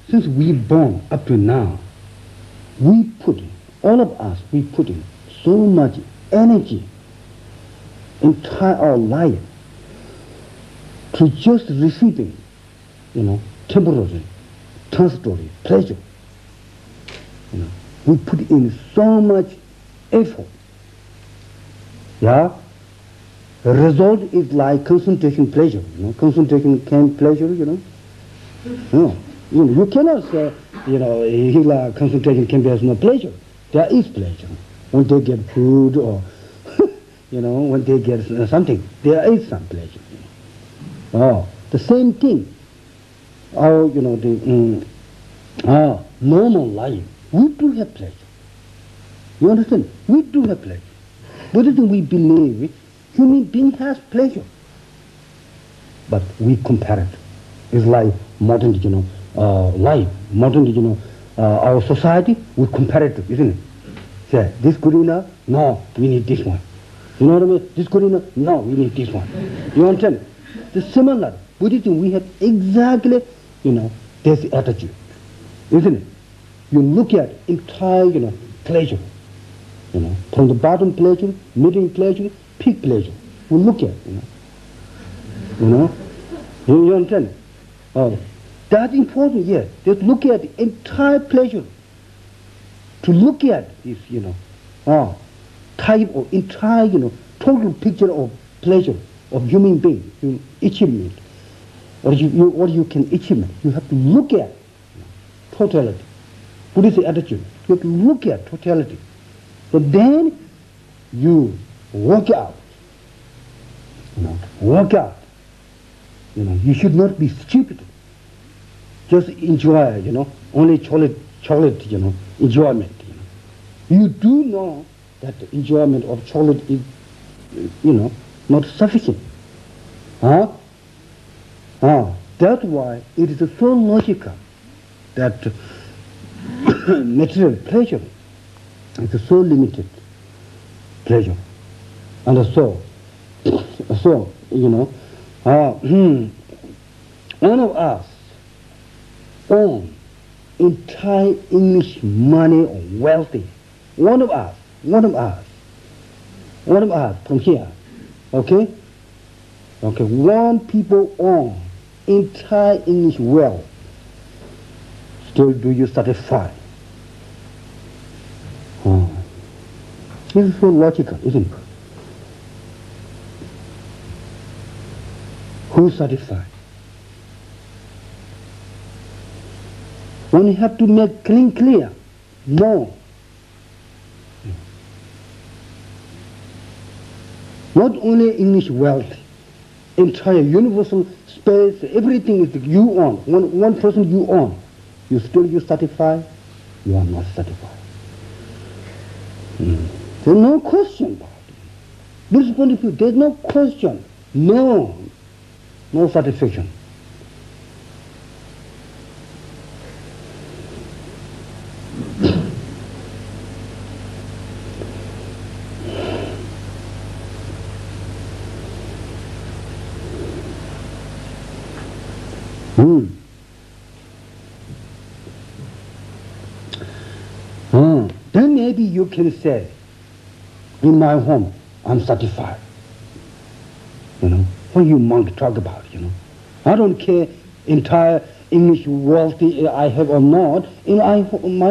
Since we born up to now, all of us, we put in so much energy, entire our life, to just receiving, temporary, transitory pleasure. We put in so much effort. Yeah? The result is like concentration pleasure. Concentration camp pleasure, No. You cannot say, concentration camp has no pleasure. There is pleasure. When they get food or, when they get something, there is some pleasure. The same thing. Our, our normal life, we do have pleasure. You understand? We do have pleasure. Buddhism, we believe human being has pleasure. But we compare it. It's like modern, life, modern, our society, we compare it, isn't it? Say, this good enough? No, we need this one. You know what I mean? This good enough? No, we need this one. You understand? The similar Buddhism, we have exactly, this attitude, isn't it? You look at entire, pleasure, from the bottom pleasure, middle pleasure, peak pleasure. We look at, you understand? That's important, yes. Just look at the entire pleasure. To look at this, type of entire, total picture of pleasure of human being, achievement, what you can achieve. You have to look at totality. Buddhist attitude. You have to look at totality. So then you work out. Work out. You should not be stupid. Just enjoy, only chocolate, enjoyment. You do know that the enjoyment of chocolate is, not sufficient. That's why it is so logical that material pleasure is so limited pleasure. And so one of us own entire English money or wealthy. One of us from here, okay? One people own entire English wealth. Still, do you satisfy? This is so logical, isn't it? Who satisfied? One have to make clear. No. Not only English wealth, entire universal space, everything is you own. One person you own. You satisfy? You are not satisfied. There's no question about it. Buddhist point of view, there's no question. No satisfaction. Then maybe you can say, in my home, I'm satisfied. What you monk talk about, I don't care entire English wealthy I have or not, in my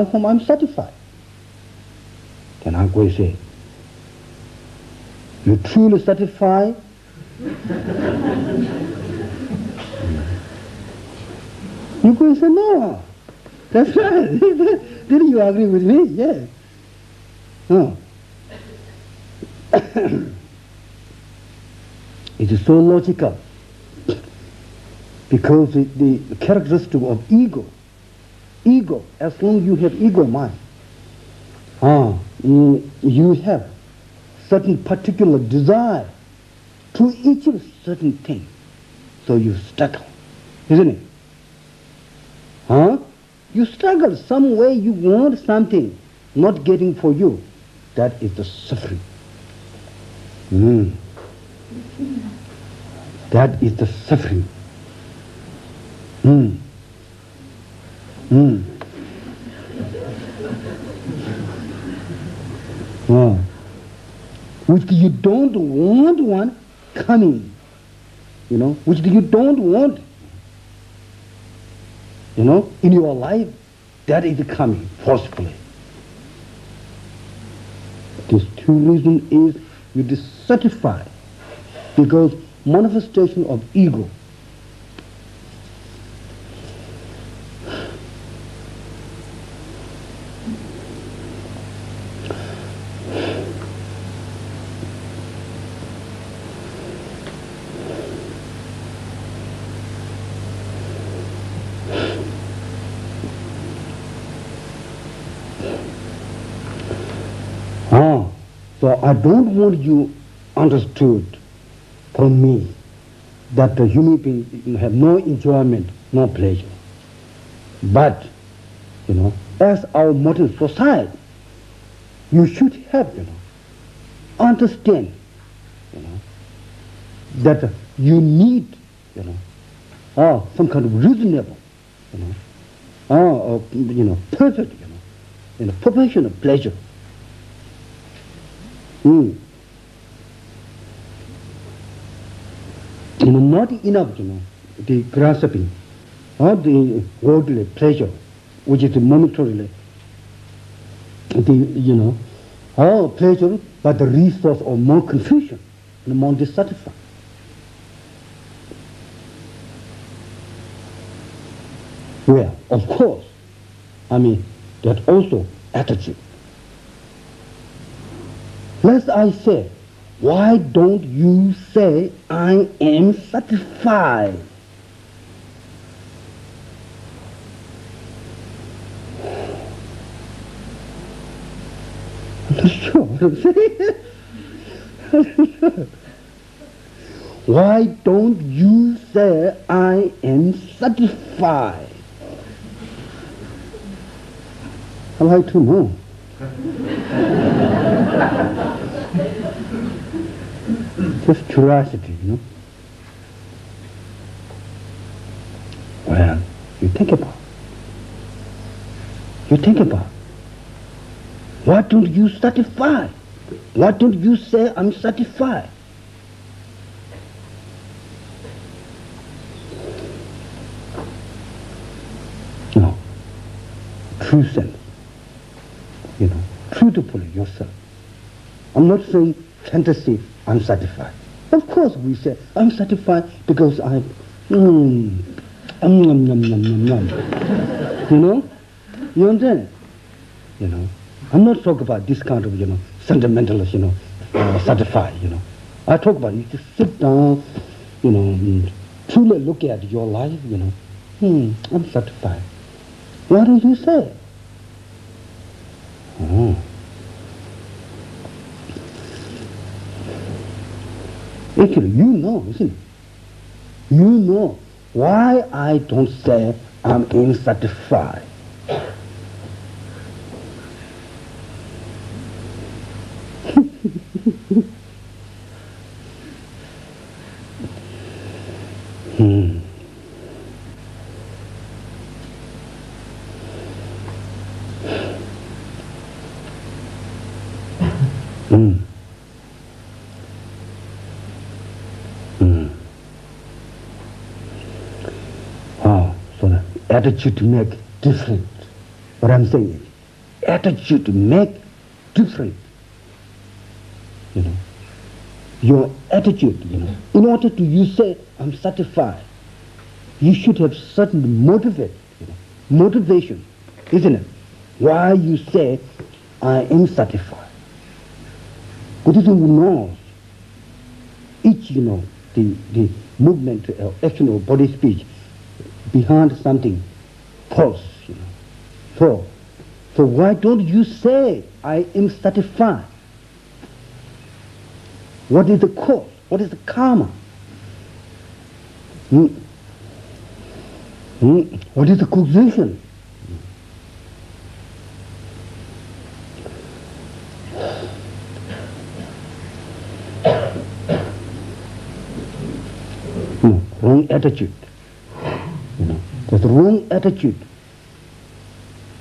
home I'm satisfied. Then I'm going to say, you truly satisfied? You going to say, no. That's right. Didn't you agree with me? Yeah. No. It is so logical. Because the characteristic of ego, as long as you have ego mind, you have certain particular desire to achieve certain thing. So you struggle, isn't it? You struggle some way, you want something, not getting for you. That is the suffering. That is the suffering. Which you don't want one coming, which you don't want, in your life, that is coming forcefully. This true reason is you are dissatisfied because manifestation of ego. So I don't want you understood from me that the human beings have no enjoyment, no pleasure. But, as our modern society, you should have, understand, that you need, some kind of reasonable, perfect, proportional pleasure. Not enough, the grasping or the worldly pleasure, which is momentarily, pleasure, but the resource of more confusion and more dissatisfaction. Well, of course, that also attitude. Lest I say, why don't you say I am satisfied? I'm not sure what I'm saying. Why don't you say I am satisfied? I'd like to know. Just curiosity, Well, you think about. Why don't you satisfy? Why don't you say I'm satisfied? No. True sense. Truthfully yourself. I'm not saying fantasy, I'm satisfied. Of course we say, I'm satisfied because I, You understand? I'm not talking about this kind of, sentimentalist, satisfied, I talk about you just sit down, truly look at your life, I'm satisfied. Why don't you say it? Actually, isn't it? You know why I don't say I'm unsatisfied. Attitude to make different. What I'm saying is, attitude to make different. Your attitude, in order to you say, I'm satisfied, you should have certain motivation, isn't it? Why you say, I am satisfied. Buddhism knows each, the movement or action of body speech behind something false, So why don't you say, I am satisfied? What is the cause? What is the karma? What is the causation? attitude. That wrong attitude.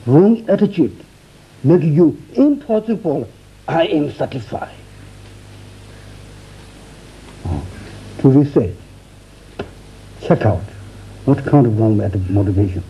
Wrong attitude makes you impossible. I am satisfied. To research, check out what kind of wrong motivation.